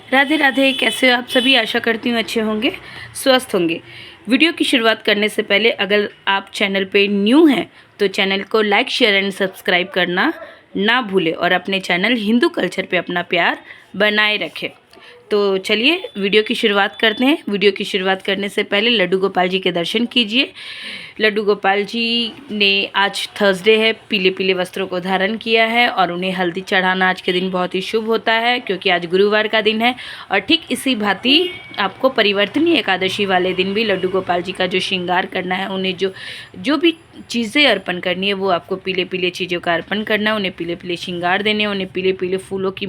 राधे राधे। कैसे हो आप सभी? आशा करती हूँ अच्छे होंगे, स्वस्थ होंगे। वीडियो की शुरुआत करने से पहले अगर आप चैनल पे न्यू हैं तो चैनल को लाइक, शेयर एंड सब्सक्राइब करना ना भूलें और अपने चैनल हिंदू कल्चर पे अपना प्यार बनाए रखें। तो चलिए वीडियो की शुरुआत करते हैं। वीडियो की शुरुआत करने से पहले लड्डू गोपाल जी के दर्शन कीजिए। लड्डू गोपाल जी ने आज थर्सडे है, पीले पीले वस्त्रों को धारण किया है और उन्हें हल्दी चढ़ाना आज के दिन बहुत ही शुभ होता है क्योंकि आज गुरुवार का दिन है। और ठीक इसी भांति आपको परिवर्तनीय एकादशी वाले दिन भी लड्डू गोपाल जी का जो श्रृंगार करना है, उन्हें जो भी चीज़ें अर्पण करनी है वो आपको पीले पीले चीज़ों का अर्पण करना है। उन्हें पीले पीले श्रृंगार देने, उन्हें पीले पीले फूलों की,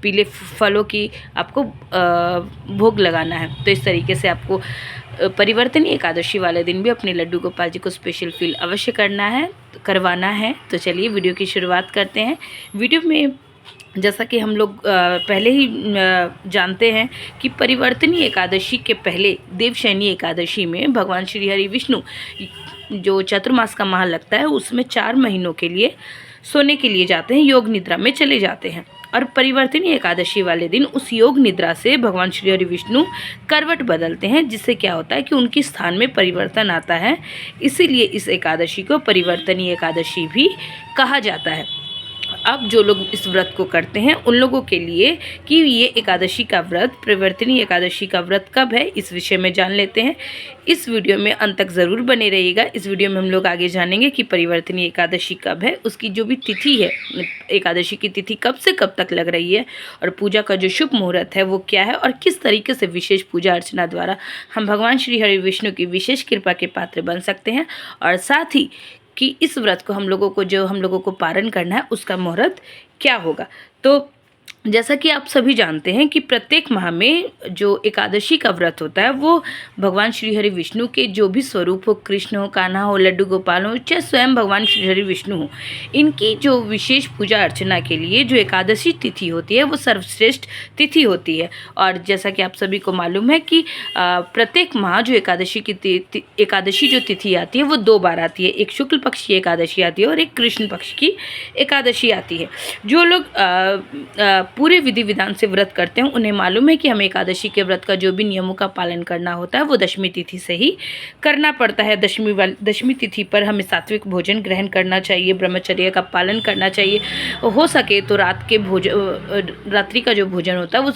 पीले फलों की आपको भोग लगाना है। तो इस तरीके से आपको परिवर्तनीय एकादशी वाले दिन भी अपने लड्डू गोपाल जी को स्पेशल फील अवश्य करवाना है। तो चलिए वीडियो की शुरुआत करते हैं। वीडियो में जैसा कि हम लोग पहले ही जानते हैं कि परिवर्तनीय एकादशी के पहले देवशयनी एकादशी में भगवान श्री हरि विष्णु जो चतुर्मास का माह लगता है उसमें 4 महीनों के लिए सोने के लिए जाते हैं, योग निद्रा में चले जाते हैं। और परिवर्तनीय एकादशी वाले दिन उस योग निद्रा से भगवान श्री हरि विष्णु करवट बदलते हैं, जिससे क्या होता है कि उनके स्थान में परिवर्तन आता है। इसीलिए इस एकादशी को परिवर्तनीय एकादशी भी कहा जाता है। अब जो लोग इस व्रत को करते हैं उन लोगों के लिए कि ये एकादशी का व्रत, परिवर्तनीय एकादशी का व्रत कब है, इस विषय में जान लेते हैं। इस वीडियो में अंत तक ज़रूर बने रहिएगा। इस वीडियो में हम लोग आगे जानेंगे कि परिवर्तनीय एकादशी कब है, उसकी जो भी तिथि है, एकादशी की तिथि कब से कब तक लग रही है और पूजा का जो शुभ मुहूर्त है वो क्या है और किस तरीके से विशेष पूजा अर्चना द्वारा हम भगवान श्री हरि विष्णु की विशेष कृपा के पात्र बन सकते हैं। और साथ ही कि इस व्रत को हम लोगों को पारण करना है उसका मुहूर्त क्या होगा। तो जैसा कि आप सभी जानते हैं कि प्रत्येक माह में जो एकादशी का व्रत होता है वो भगवान श्री हरि विष्णु के जो भी स्वरूप हो, कृष्ण हो, कान्हा हो, लड्डू गोपाल हो, चाहे स्वयं भगवान श्री हरि विष्णु हो, इनकी जो विशेष पूजा अर्चना के लिए जो एकादशी तिथि होती है वो सर्वश्रेष्ठ तिथि होती है। और जैसा कि आप सभी को मालूम है कि प्रत्येक माह जो एकादशी जो तिथि आती है वो 2 बार आती है। एक शुक्ल पक्ष की एकादशी आती है और एक कृष्ण पक्ष की एकादशी आती है। जो लोग पूरे विधि विधान से व्रत करते हैं उन्हें मालूम है कि हमें एकादशी के व्रत का जो भी नियमों का पालन करना होता है वो दशमी तिथि से ही करना पड़ता है। दशमी तिथि पर हमें सात्विक भोजन ग्रहण करना चाहिए, ब्रह्मचर्य का पालन करना चाहिए। हो सके तो रात्रि का जो भोजन होता है वो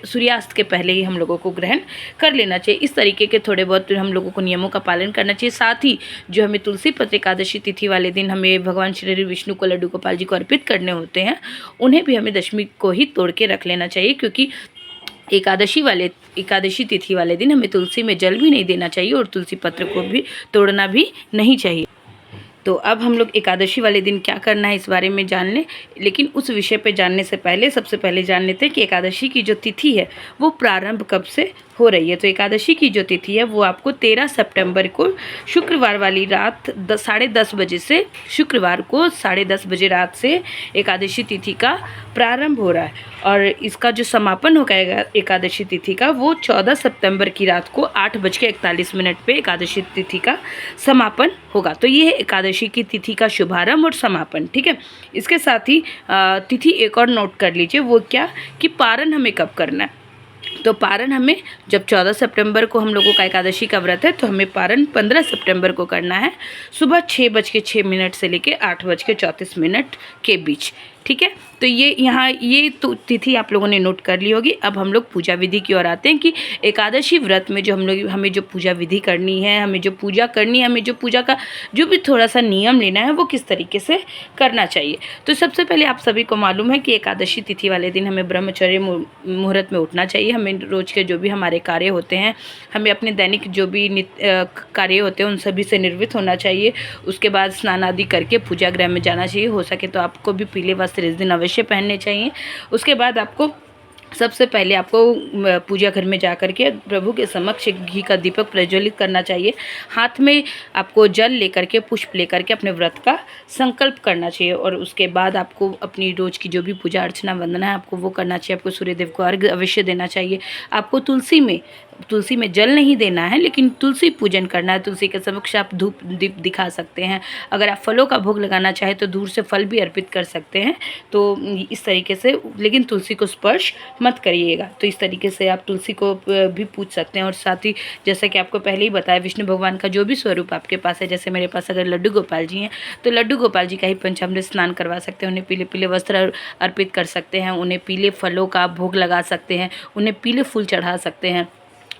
सूर्यास्त के पहले ही हम लोगों को ग्रहण कर लेना चाहिए। इस तरीके के थोड़े बहुत हम लोगों को नियमों का पालन करना चाहिए। साथ ही जो हमें तुलसी पत्र एकादशी तिथि वाले दिन हमें भगवान श्री हरि विष्णु को, लड्डू गोपाल जी को अर्पित करने होते हैं, उन्हें भी हमें दशमी को ही तोड़ के रख लेना चाहिए क्योंकि एकादशी तिथि वाले दिन हमें तुलसी में जल भी नहीं देना चाहिए और तुलसी पत्र को भी तोड़ना भी नहीं चाहिए। तो अब हम लोग एकादशी वाले दिन क्या करना है इस बारे में जान लें, लेकिन उस विषय पे जानने से पहले सबसे पहले जान लेते हैं कि एकादशी की जो तिथि है वो प्रारंभ कब से हो रही है। तो एकादशी की जो तिथि है वो आपको 13 सितंबर को शुक्रवार वाली रात 10:30 बजे से, शुक्रवार को 10:30 बजे रात से एकादशी तिथि का प्रारंभ हो रहा है और इसका जो समापन होगा एकादशी तिथि का वो 14 सितंबर की रात को 8:41 पे एकादशी तिथि का समापन होगा। तो ये है एकादशी की तिथि का शुभारंभ और समापन। ठीक है, इसके साथ ही तिथि एक और नोट कर लीजिए, वो क्या कि पारण हमें कब करना है। तो पारण हमें जब 14 सितंबर को हम लोगों का एकादशी का व्रत है तो हमें पारण 15 सितंबर को करना है, सुबह 6:06 से लेकर 8:34 के बीच। ठीक है, तो ये तो तिथि आप लोगों ने नोट कर ली होगी। अब हम लोग पूजा विधि की ओर आते हैं कि एकादशी व्रत में जो हमें जो पूजा विधि करनी है, हमें जो पूजा करनी है, हमें जो पूजा का जो भी थोड़ा सा नियम लेना है वो किस तरीके से करना चाहिए। तो सबसे पहले आप सभी को मालूम है कि एकादशी तिथि वाले दिन हमें ब्रह्मचर्य मुहूर्त में उठना चाहिए। हमें रोज़ के जो भी हमारे कार्य होते हैं, हमें अपने दैनिक जो भी कार्य होते हैं उन सभी से निर्वृत्त होना चाहिए। उसके बाद स्नान आदि करके पूजा गृह में जाना चाहिए। हो सके तो आपको भी पीले वस्त्र इस दिन अवश्य पहनने चाहिए। उसके बाद सबसे पहले आपको पूजा घर में जा कर के प्रभु के समक्ष घी का दीपक प्रज्वलित करना चाहिए। हाथ में आपको जल लेकर के, पुष्प लेकर के अपने व्रत का संकल्प करना चाहिए और उसके बाद आपको अपनी रोज़ की जो भी पूजा अर्चना वंदना है आपको वो करना चाहिए। आपको सूर्यदेव को अर्घ्य अवश्य देना चाहिए। आपको तुलसी में तुलसी में जल नहीं देना है, लेकिन तुलसी पूजन करना है। तुलसी के समक्ष आप धूप दीप दिखा सकते हैं। अगर आप फलों का भोग लगाना चाहें तो दूर से फल भी अर्पित कर सकते हैं। तो इस तरीके से, लेकिन तुलसी को स्पर्श मत करिएगा। तो इस तरीके से आप तुलसी को भी पूज सकते हैं। और साथ ही जैसा कि आपको पहले ही बताया, विष्णु भगवान का जो भी स्वरूप आपके पास है, जैसे मेरे पास अगर लड्डू गोपाल जी हैं तो लड्डू गोपाल जी का ही पंचामृत स्नान करवा सकते हैं। उन्हें पीले पीले वस्त्र अर्पित कर सकते हैं, उन्हें पीले फलों का भोग लगा सकते हैं, उन्हें पीले फूल चढ़ा सकते हैं,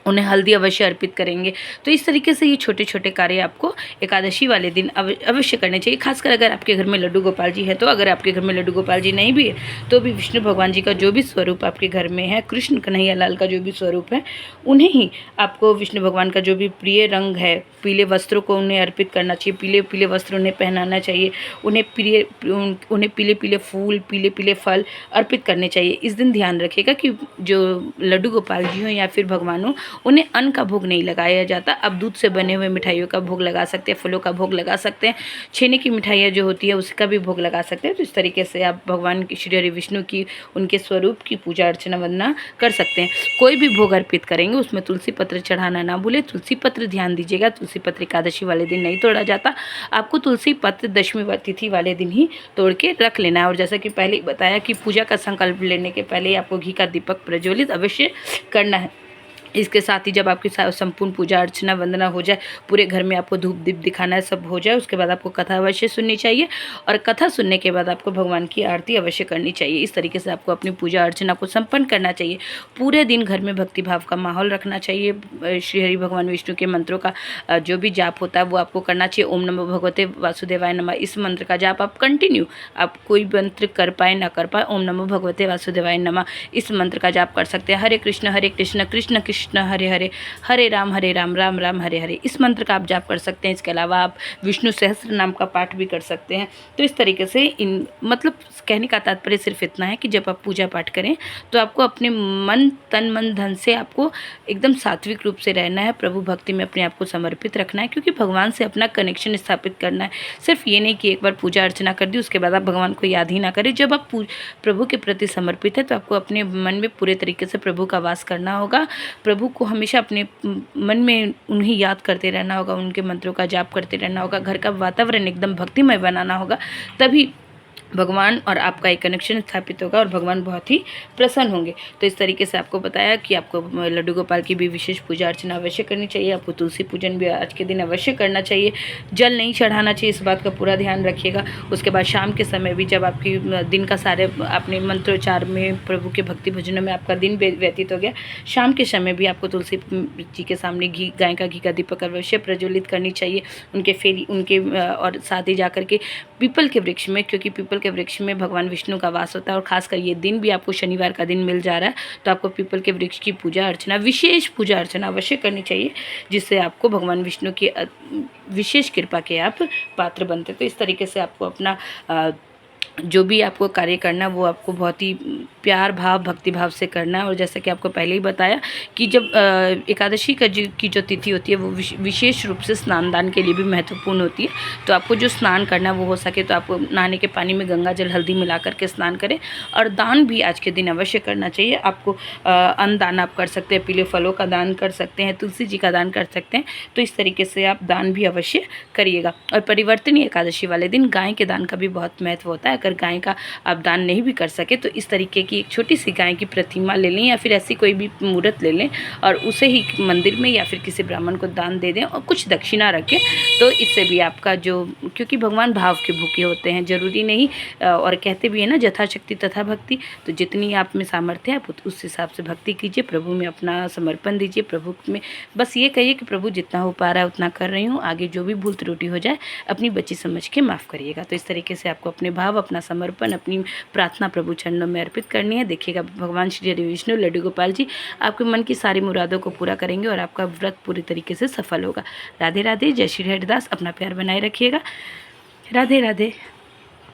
उन्हें हल्दी अवश्य अर्पित करेंगे। तो इस तरीके से ये छोटे छोटे कार्य आपको एकादशी वाले दिन अवश्य करने चाहिए। खासकर अगर आपके घर में लड्डू गोपाल जी है तो। अगर आपके घर में लड्डू गोपाल जी नहीं भी है तो भी विष्णु भगवान जी का जो भी स्वरूप आपके घर में है, कृष्ण कन्हैया लाल का जो भी स्वरूप है, उन्हें ही आपको विष्णु भगवान का जो भी प्रिय रंग है, पीले वस्त्रों को उन्हें अर्पित करना चाहिए। पीले पीले वस्त्र उन्हें पहनाना चाहिए। उन्हें पीले पीले फूल, पीले पीले फल अर्पित करने चाहिए। इस दिन ध्यान रखिएगा कि जो लड्डू गोपाल जी हो या फिर भगवान हो, उन्हें अन्न का भोग नहीं लगाया जाता। अब दूध से बने हुए मिठाइयों का भोग लगा सकते हैं, फलों का भोग लगा सकते हैं, छेने की मिठाइयाँ जो होती है उसका भी भोग लगा सकते हैं। तो इस तरीके से आप भगवान की, श्री हरि विष्णु की, उनके स्वरूप की पूजा अर्चना वंदना कर सकते हैं। कोई भी भोग अर्पित करेंगे उसमें तुलसी पत्र चढ़ाना ना भूलें। तुलसी पत्र ध्यान दीजिएगा, तुलसी पत्र एकादशी वाले दिन नहीं तोड़ा जाता। आपको तुलसी पत्र दशमी तिथि वाले दिन ही तोड़ के रख लेना है। और जैसा कि पहले ही बताया कि पूजा का संकल्प लेने के पहले आपको घी का दीपक प्रज्वलित अवश्य करना है। इसके साथ ही जब आपकी संपूर्ण पूजा अर्चना वंदना हो जाए, पूरे घर में आपको धूप दीप दिखाना है, सब हो जाए, उसके बाद आपको कथा अवश्य सुननी चाहिए। और कथा सुनने के बाद आपको भगवान की आरती अवश्य करनी चाहिए। इस तरीके से आपको अपनी पूजा अर्चना को संपन्न करना चाहिए। पूरे दिन घर में भक्ति भाव का माहौल रखना चाहिए। श्री हरि भगवान विष्णु के मंत्रों का जो भी जाप होता है वो आपको करना चाहिए। ओम नमो भगवते वासुदेवाय नमः, इस मंत्र का जाप आप कंटिन्यू, आप कोई मंत्र कर पाए ना कर पाए, ओम नमो भगवते वासुदेवाय नमः इस मंत्र का जाप कर सकते हैं। हरे कृष्ण कृष्ण कृष्ण हरे हरे, हरे राम राम राम हरे हरे, इस मंत्र का आप जाप कर सकते हैं। इसके अलावा आप विष्णु सहस्त्र नाम का पाठ भी कर सकते हैं। तो इस तरीके से मतलब कहने का तात्पर्य सिर्फ इतना है कि जब आप पूजा पाठ करें तो आपको अपने मन, तन मन धन से आपको एकदम सात्विक रूप से रहना है। प्रभु भक्ति में अपने आप को समर्पित रखना है, क्योंकि भगवान से अपना कनेक्शन स्थापित करना है। सिर्फ ये नहीं कि एक बार पूजा अर्चना कर दी उसके बाद आप भगवान को याद ही ना करें। जब आप प्रभु के प्रति समर्पित है तो आपको अपने मन में पूरे तरीके से प्रभु का वास करना होगा। प्रभु को हमेशा अपने मन में उन्हें याद करते रहना होगा, उनके मंत्रों का जाप करते रहना होगा। घर का वातावरण एकदम भक्तिमय बनाना होगा, तभी भगवान और आपका एक कनेक्शन स्थापित होगा और भगवान बहुत ही प्रसन्न होंगे। तो इस तरीके से आपको बताया कि आपको लड्डू गोपाल की भी विशेष पूजा अर्चना अवश्य करनी चाहिए। आपको तुलसी पूजन भी आज के दिन अवश्य करना चाहिए। जल नहीं चढ़ाना चाहिए, इस बात का पूरा ध्यान रखिएगा। उसके बाद शाम के समय भी जब आपकी दिन का सारे अपने मंत्रोच्चार में, प्रभु के भक्ति भजनों में आपका दिन व्यतीत हो गया, शाम के समय भी आपको तुलसी जी के सामने गाय का घी का दीपक अवश्य प्रज्वलित करनी चाहिए। उनके और साथ ही जाकर के पीपल के वृक्ष में, क्योंकि पीपल के वृक्ष में भगवान विष्णु का वास होता है और खासकर ये दिन भी आपको शनिवार का दिन मिल जा रहा है, तो आपको पीपल के वृक्ष की पूजा अर्चना, विशेष पूजा अर्चना अवश्य करनी चाहिए, जिससे आपको भगवान विष्णु की विशेष कृपा के आप पात्र बनते। तो इस तरीके से आपको अपना जो भी आपको कार्य करना है वो आपको बहुत ही प्यार भाव, भक्ति भाव से करना है। और जैसा कि आपको पहले ही बताया कि जब एकादशी की जो तिथि होती है वो विशेष रूप से स्नान दान के लिए भी महत्वपूर्ण होती है। तो आपको जो स्नान करना है वो हो सके तो आपको नहाने के पानी में गंगा जल हल्दी मिला करके स्नान करें। और दान भी आज के दिन अवश्य करना चाहिए। आपको अन्न दान आप कर सकते हैं, पीले फलों का दान कर सकते हैं, तुलसी जी का दान कर सकते हैं। तो इस तरीके से आप दान भी अवश्य करिएगा। और परिवर्तनीय एकादशी वाले दिन गाय के दान का भी बहुत महत्व होता है। अगर गाय का आप दान नहीं भी कर सके तो इस तरीके की एक छोटी सी गाय की प्रतिमा ले लें या फिर ऐसी कोई भी मूर्त ले लें और उसे ही मंदिर में या फिर किसी ब्राह्मण को दान दे दें और कुछ दक्षिणा रखें। तो इससे भी आपका जो, क्योंकि भगवान भाव के भूखे होते हैं, ज़रूरी नहीं, और कहते भी है ना, यथाशक्ति तथा भक्ति। तो जितनी आप में सामर्थ्य है आप उस हिसाब से भक्ति कीजिए, प्रभु में अपना समर्पण दीजिए। प्रभु में बस ये कहिए कि प्रभु जितना हो पा रहा है उतना कर रही हूँ, आगे जो भी भूल त्रुटि हो जाए अपनी बच्ची समझ के माफ़ करिएगा। तो इस तरीके से आपको अपने भाव, अपना समर्पण, अपनी प्रार्थना प्रभु चरणों में अर्पित करनी है। देखिएगा भगवान श्री हरि विष्णु लड्डू गोपाल जी आपके मन की सारी मुरादों को पूरा करेंगे और आपका व्रत पूरी तरीके से सफल होगा। राधे राधे। जय श्री हरिदास। अपना प्यार बनाए रखिएगा। राधे राधे।